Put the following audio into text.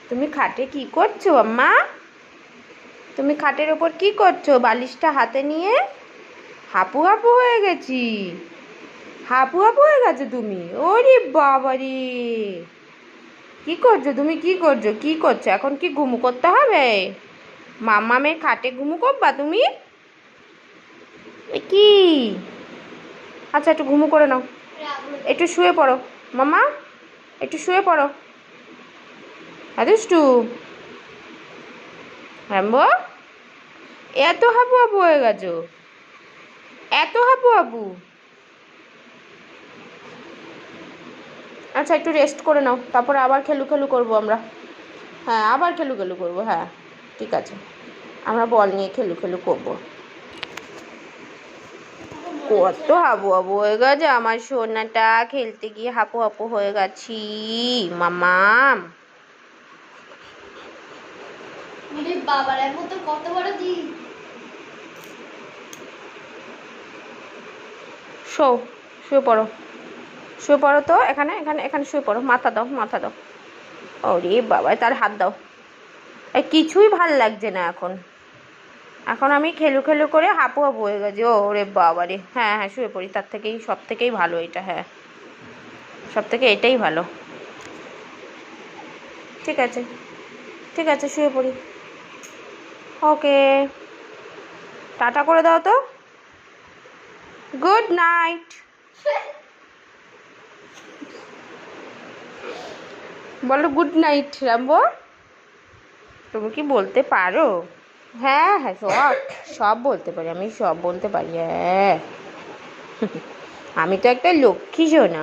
তুমি খাটে কি করছো আম্মা? তুমি খাটের ওপর কি করছো? বালিশটা হাতে নিয়ে হাপু হাপু হয়ে গেছি। হাপু হাপু হয়ে গেছো তুমি? ওরে বাবারে, কি করছো তুমি? কি করছো? কি করছো এখন? কি ঘুমু করতে হবে? মাম্মামের খাটে ঘুমু করবা তুমি? এ কি? আচ্ছা, একটু ঘুমু করে নাও, একটু শুয়ে পড়ো মাম্মা, একটু শুয়ে পড়ো। হ্যাঁ দুষ্টু, হ্যাম্বো, এত হাবু হাবু হয়ে গেছো? এত হাবু হাবু? আচ্ছা, একটু রেস্ট করে নাও, তারপরে আবার খেলু খেলু করবো আমরা। হ্যাঁ, আবার খেলু খেলু করবো, হ্যাঁ ঠিক আছে, আমরা বল নিয়ে খেলু খেলু করবো। কত হাবু হাবু হয়ে গেছে আমার সোনাটা, খেলতে গিয়ে হাপু হাপু হয়ে গেছি মামাম। বাবার মতো কত বড় দিন। শো, শুয়ে পড়ো, শুয়ে পড়ো তো, এখানে এখানে এখানে শুয়ে পড়ো, মাথা দাও মাথা দাও। ওরে বাবা, তার হাত দাও। এই কিছুই ভাল লাগছে না এখন, এখন আমি খেলু খেলু করে হাপু হাপু হয়ে গেছি। ও ওরে বাবা রে, হ্যাঁ হ্যাঁ শুয়ে পড়ি, তার থেকেই সব থেকেই ভালো এটা, হ্যাঁ সব থেকে এটাই ভালো। ঠিক আছে, ঠিক আছে, শুয়ে পড়ি। ওকে, টাটা করে দাও তো, গুড নাইট। বলো গুড নাইট রাম্বো। তুমি কি বলতে পারো? হ্যাঁ হ্যাঁ, সব সব বলতে পারি, আমি সব বলতে পারি, হ্যাঁ। আমি তো একটা লক্ষ্মী সোনা।